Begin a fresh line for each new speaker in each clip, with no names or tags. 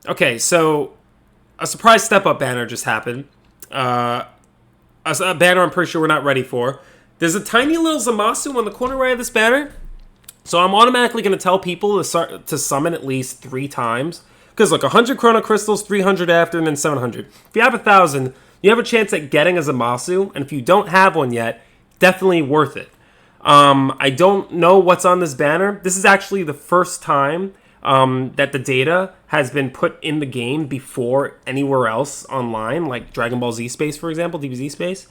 Okay, so a surprise step-up banner just happened. A banner I'm pretty sure we're not ready for. There's a tiny little Zamasu on the corner right of this banner. So I'm automatically going to tell people to summon at least 3 times. Because look, 100 Chrono Crystals, 300 after, and then 700. If you have 1,000, you have a chance at getting a Zamasu. And if you don't have one yet, definitely worth it. I don't know what's on this banner. This is actually the first time that the data has been put in the game before anywhere else online, like Dragon Ball Z Space, for example, DBZ Space.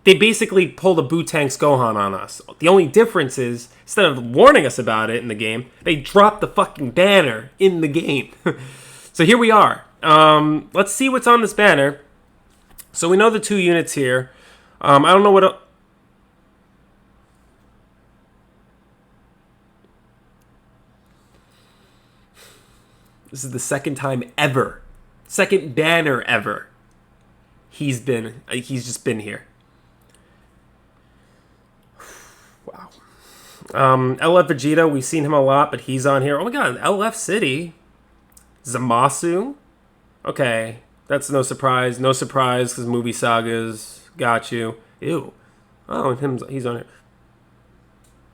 They basically pulled a Boo-Tank's Gohan on us. The only difference is, instead of warning us about it in the game, they dropped the fucking banner in the game. So here we are. Let's see what's on this banner. So we know the 2 units here. I don't know what... This is the second time ever. Second banner ever. He's just been here. Wow. LF Vegeta, we've seen him a lot, but he's on here. Oh my god, LF City. Zamasu. Okay, that's no surprise. No surprise, because movie sagas. Got you. Ew. Oh, and he's on here.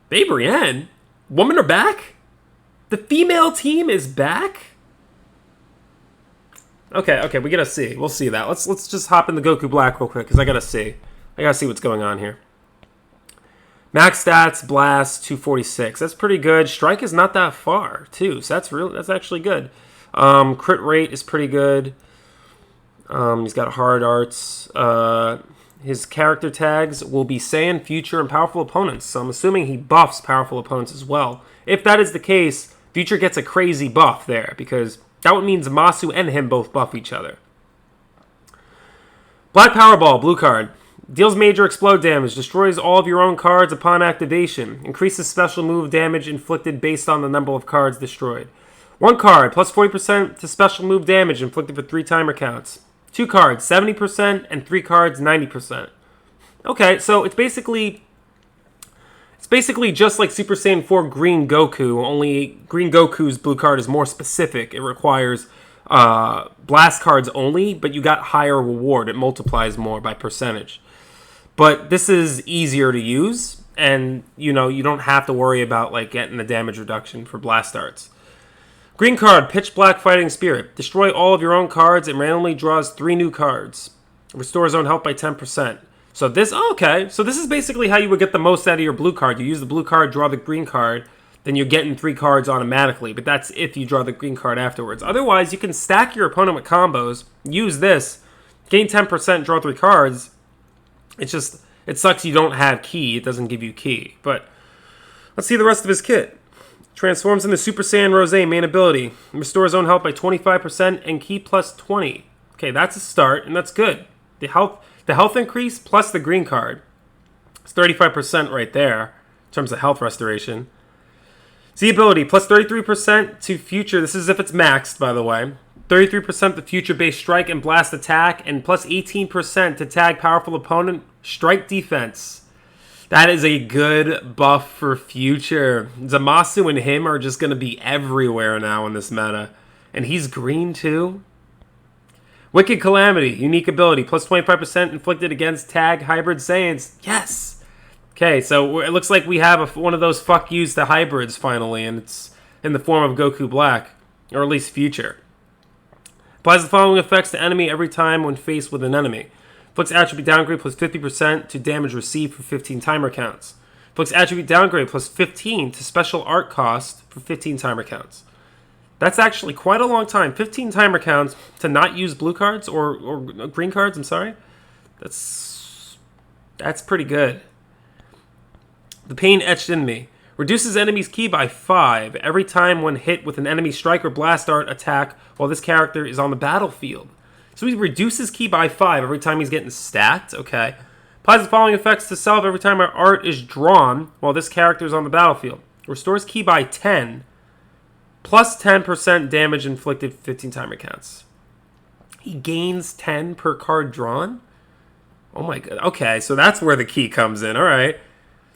Babe Brienne? Women are back? The female team is back? Okay, we gotta see. We'll see that. Let's just hop in the Goku Black real quick, because I gotta see what's going on here. Max stats, blast, 246. That's pretty good. Strike is not that far, too, so that's actually good. Crit rate is pretty good. He's got hard arts. His character tags will be Saiyan, Future, and Powerful Opponents, so I'm assuming he buffs Powerful Opponents as well. If that is the case, Future gets a crazy buff there, because that would mean Zamasu and him both buff each other. Black Powerball, blue card. Deals major explode damage. Destroys all of your own cards upon activation. Increases special move damage inflicted based on the number of cards destroyed. 1 card, plus 40% to special move damage inflicted for 3 timer counts. 2 cards, 70%, and 3 cards, 90%. Okay, so it's basically just like Super Saiyan 4 Green Goku, only Green Goku's blue card is more specific. It requires blast cards only, but you got higher reward. It multiplies more by percentage. But this is easier to use, and you don't have to worry about like getting the damage reduction for blast arts. Green card, Pitch Black Fighting Spirit. Destroy all of your own cards and randomly draws 3 new cards. Restores own health by 10%. So this is basically how you would get the most out of your blue card. You use the blue card, draw the green card, then you're getting 3 cards automatically. But that's if you draw the green card afterwards. Otherwise, you can stack your opponent with combos, use this, gain 10%, draw 3 cards. It sucks you don't have key. It doesn't give you key. But let's see the rest of his kit. Transforms into Super Saiyan Rose main ability. Restores own health by 25% and key plus 20. Okay, that's a start, and that's good. The health increase plus the green card. It's 35% right there in terms of health restoration. Z ability, plus 33% to future. This is if it's maxed, by the way. 33% to future-based strike and blast attack, and plus 18% to tag powerful opponent strike defense. That is a good buff for future. Zamasu and him are just going to be everywhere now in this meta. And he's green too. Wicked Calamity, unique ability, plus 25% inflicted against tag hybrid Saiyans. Yes! Okay, so it looks like we have one of those fuck yous to hybrids finally, and it's in the form of Goku Black, or at least future. Applies the following effects to enemy every time when faced with an enemy. Inflicts attribute downgrade plus 50% to damage received for 15 timer counts. Inflicts attribute downgrade plus 15 to special art cost for 15 timer counts. That's actually quite a long time. 15 timer counts to not use blue cards or green cards, I'm sorry. That's pretty good. The Pain Etched in Me. Reduces enemy's ki by 5 every time when hit with an enemy strike or blast art attack while this character is on the battlefield. So he reduces ki by 5 every time he's getting stacked. Okay. Applies the following effects to self every time our art is drawn while this character is on the battlefield. Restores ki by 10. Plus 10% damage inflicted 15 timer counts. He gains 10 per card drawn? Oh my god. Okay, so that's where the key comes in. Alright.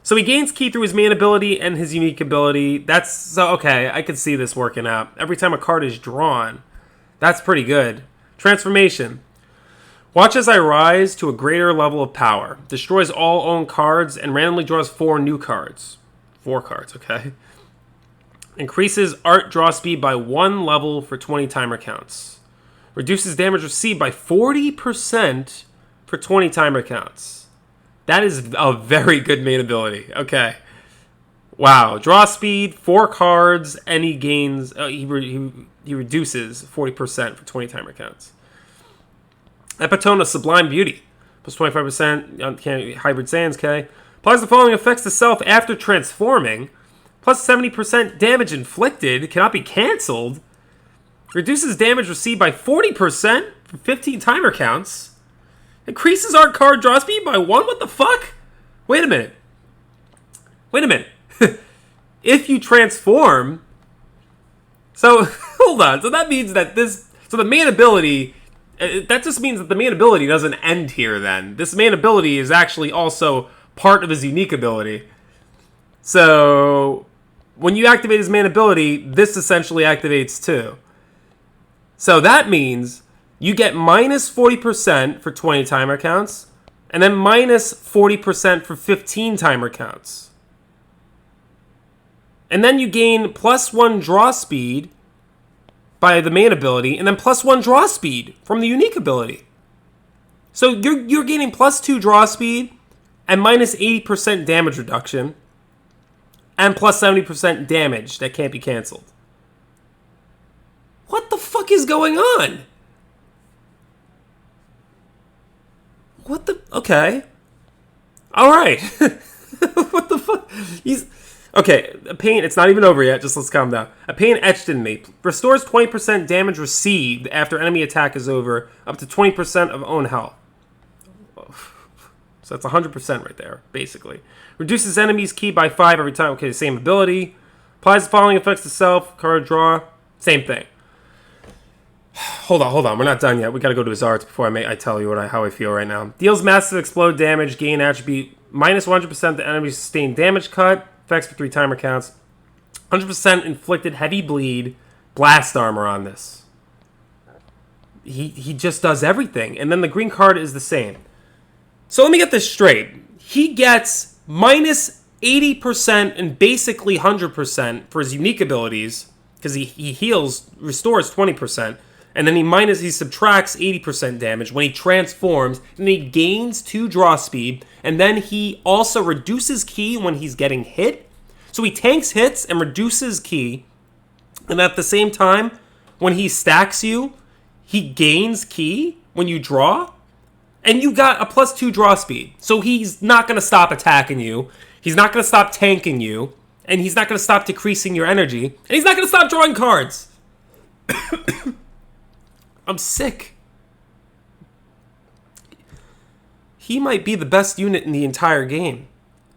So he gains ki through his main ability and his unique ability. That's so okay. I can see this working out. Every time a card is drawn, that's pretty good. Transformation. Watch as I rise to a greater level of power. Destroys all owned cards and randomly draws 4 new cards. 4 cards, okay. Increases art draw speed by 1 level for 20 timer counts. Reduces damage received by 40% for 20 timer counts. That is a very good main ability. Okay. Wow. Draw speed, 4 cards, and he gains... he reduces 40% for 20 timer counts. Epitome of Sublime Beauty. Plus 25% on Hybrid Saiyans K. Applies the following effects to self after transforming. Plus 70% damage inflicted. Cannot be cancelled. Reduces damage received by 40% for 15 timer counts. Increases our card draw speed by 1? What the fuck? Wait a minute. If you transform... So, hold on. So that means that this... So the main ability... That just means that the main ability doesn't end here then. This main ability is actually also part of his unique ability. So, when you activate his main ability, this essentially activates too. So that means... You get minus 40% for 20 timer counts, and then minus 40% for 15 timer counts. And then you gain plus 1 draw speed by the main ability, and then plus 1 draw speed from the unique ability. So you're gaining plus 2 draw speed, and minus 80% damage reduction, and plus 70% damage that can't be canceled. What the fuck is going on? What the... Okay. Alright. What the fuck? Okay, a pain... It's not even over yet. Just let's calm down. A pain etched in me. Restores 20% damage received after enemy attack is over. Up to 20% of own health. So that's 100% right there, basically. Reduces enemy's ki by 5 every time. Okay, same ability. Applies the following effects to self. Card draw. Same thing. Hold on. We're not done yet. We gotta go to his arts before I tell you how I feel right now. Deals massive explode damage. Gain attribute. Minus 100% the enemy's sustained damage cut. Effects for 3 timer counts. 100% inflicted heavy bleed. Blast armor on this. He just does everything. And then the green card is the same. So let me get this straight. He gets minus 80% and basically 100% for his unique abilities. Because he heals, restores 20%. And then he subtracts 80% damage when he transforms, and he gains 2 draw speed, and then he also reduces ki when he's getting hit. So he tanks hits and reduces ki, and at the same time, when he stacks you, he gains ki when you draw, and you got a plus 2 draw speed. So he's not going to stop attacking you, he's not going to stop tanking you, and he's not going to stop decreasing your energy, and he's not going to stop drawing cards. I'm sick. He might be the best unit in the entire game.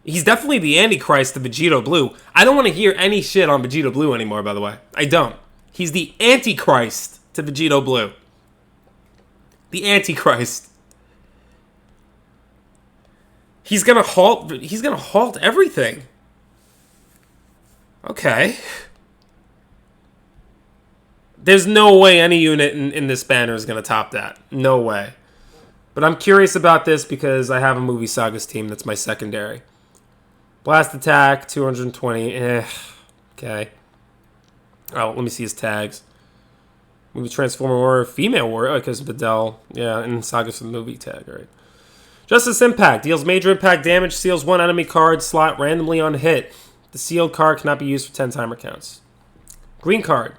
He's definitely the Antichrist to Vegito Blue. I don't want to hear any shit on Vegito Blue anymore, by the way. I don't. He's the Antichrist to Vegito Blue. The Antichrist. He's gonna halt everything. Okay. There's no way any unit in this banner is going to top that. No way. But I'm curious about this because I have a Movie Sagas team that's my secondary. Blast attack, 220. Okay. Oh, let me see his tags. Movie Transformer Warrior, Female Warrior, because Videl. Yeah, and Sagas for the movie tag, right. Justice Impact. Deals major impact damage, seals 1 enemy card slot randomly on hit. The sealed card cannot be used for 10 timer counts. Green card.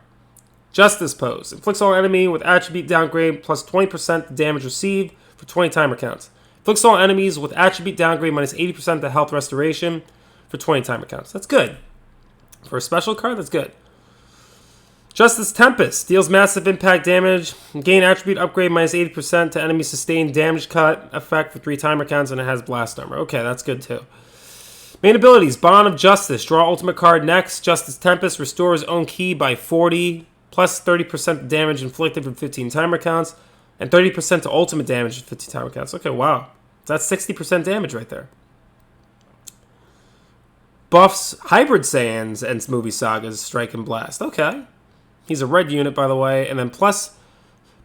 Justice Pose. Inflicts all enemy with attribute downgrade plus 20% the damage received for 20 timer counts. Inflicts all enemies with attribute downgrade minus 80% the health restoration for 20 timer counts. That's good. For a special card, that's good. Justice Tempest. Deals massive impact damage. Gain attribute upgrade minus 80% to enemy sustained damage cut effect for 3 timer counts, and it has blast armor. Okay, that's good too. Main abilities. Bond of Justice. Draw ultimate card next. Justice Tempest restores own ki by 40. Plus 30% damage inflicted from 15 timer counts, and 30% to ultimate damage from 15 timer counts. Okay, wow. That's 60% damage right there. buffs Hybrid Saiyans and movie sagas, Strike and Blast. Okay. He's a red unit, by the way. And then plus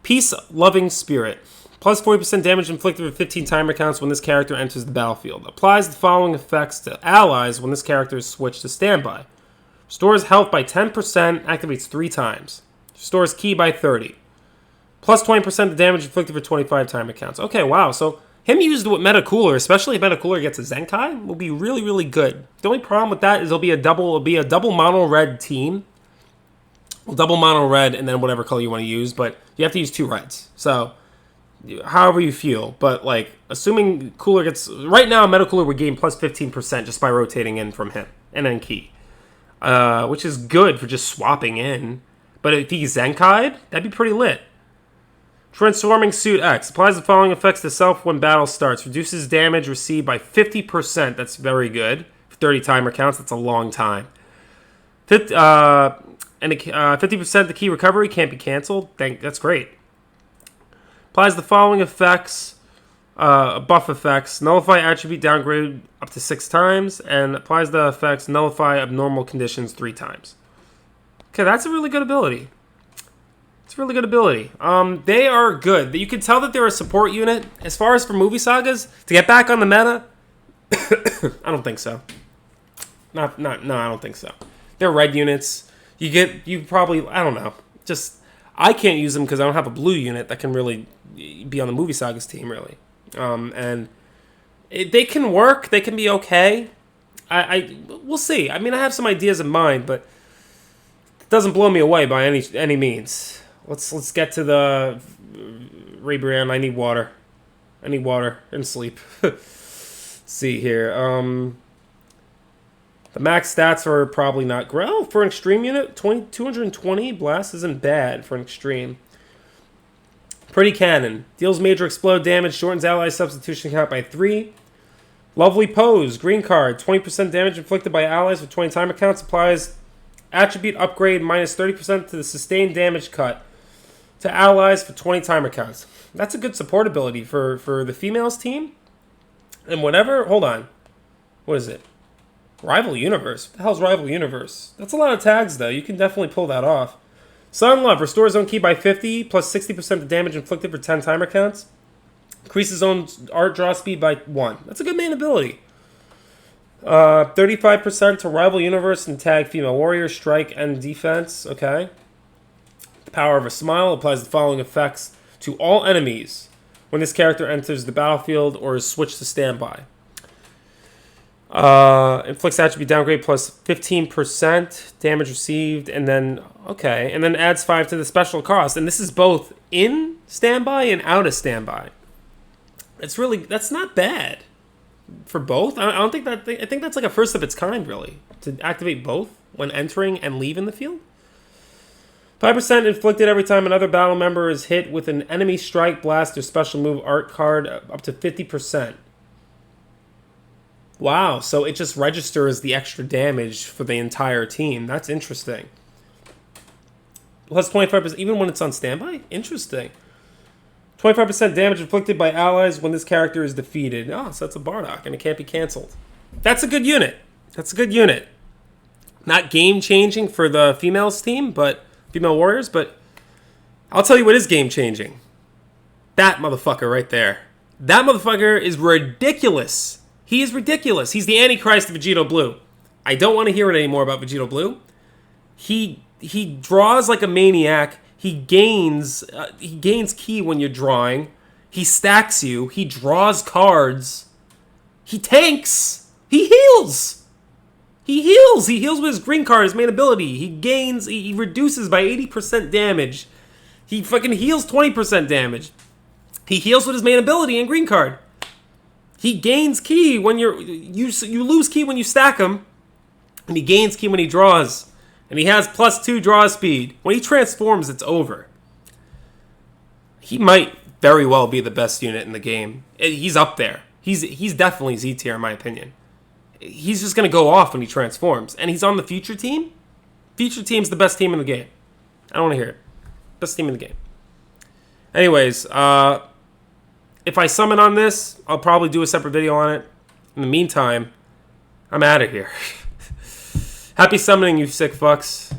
Peace-Loving Spirit. Plus 40% damage inflicted with 15 timer counts when this character enters the battlefield. Applies the following effects to allies when this character is switched to standby. Restores health by 10%, activates 3 times. Restores ki by 30. Plus 20% of damage inflicted for 25 timer counts. Okay, wow. So him used with Meta Cooler, especially if Meta Cooler gets a Zenkai, will be really, really good. The only problem with that is it'll be a double mono red team. Well, double mono red and then whatever color you want to use, but you have to use 2 reds. So however you feel, but like assuming Cooler gets right now, Meta Cooler would gain plus 15% just by rotating in from him and then ki, which is good for just swapping in. But if he's Zenkai'd, that'd be pretty lit. Transforming Suit X applies the following effects to self when battle starts. Reduces damage received by 50%. That's very good. 30 timer counts. That's a long time. 50% the ki recovery can't be canceled. That's great. Applies the following effects, buff effects. Nullify attribute downgrade up to 6 times. And applies the effects nullify abnormal conditions 3 times. Okay, that's a really good ability. It's a really good ability. They are good. You can tell that they're a support unit. As far as for movie sagas, to get back on the meta, I don't think so. No, I don't think so. They're red units. You probably, I don't know. Just, I can't use them because I don't have a blue unit that can really be on the movie sagas team, really. They can work. They can be okay. We'll see. I mean, I have some ideas in mind, but it doesn't blow me away by any means. Let's get to the rebrand. I need water. I need water and sleep. Let's see here. The max stats are probably not great. Oh, for an extreme unit, 220 blast isn't bad for an extreme. Pretty cannon. Deals major explode damage, shortens ally substitution count by 3. Lovely pose. Green card. 20% damage inflicted by allies with 20 timer counts. Applies attribute upgrade minus 30% to the sustained damage cut to allies for 20 timer counts. That's a good support ability for the females team. And whatever, hold on. What is it? Rival Universe? What the hell's Rival Universe? That's a lot of tags, though. You can definitely pull that off. Sun Love. Restores own ki by 50, plus 60% of damage inflicted for 10 timer counts. Increases own art draw speed by 1. That's a good main ability. 35% to Rival Universe and tag Female Warrior, Strike, and Defense. Okay. The Power of a Smile applies the following effects to all enemies when this character enters the battlefield or is switched to standby. Inflicts attribute downgrade plus 15% damage received, and then adds 5 to the special cost. And this is both in standby and out of standby. That's not bad for both. I think that's like a first of its kind, really, to activate both when entering and leaving the field. 5% inflicted every time another battle member is hit with an enemy strike, blast, or special move art card, up to 50%. Wow, so it just registers the extra damage for the entire team. That's interesting. Plus 25%, even when it's on standby? Interesting. 25% damage inflicted by allies when this character is defeated. Oh, so that's a Bardock, and it can't be canceled. That's a good unit. Not game-changing for the females team, but female warriors, but I'll tell you what is game-changing. That motherfucker right there. That motherfucker is ridiculous. He is ridiculous. He's the Antichrist of Vegito Blue. I don't want to hear it anymore about Vegito Blue. He draws like a maniac. He gains ki when you're drawing. He stacks you. He draws cards. He tanks. He heals. He heals with his green card, his main ability. He reduces by 80% damage. He fucking heals 20% damage. He heals with his main ability and green card. He gains ki when you lose ki when you stack him, and he gains ki when he draws. And he has +2 draw speed. When he transforms, it's over. He might very well be the best unit in the game. He's up there. He's definitely Z tier in my opinion. He's just going to go off when he transforms. And he's on the future team. Future team's the best team in the game. I don't want to hear it. Best team in the game. Anyways, if I summon on this, I'll probably do a separate video on it. In the meantime, I'm out of here. Happy summoning, you sick fucks.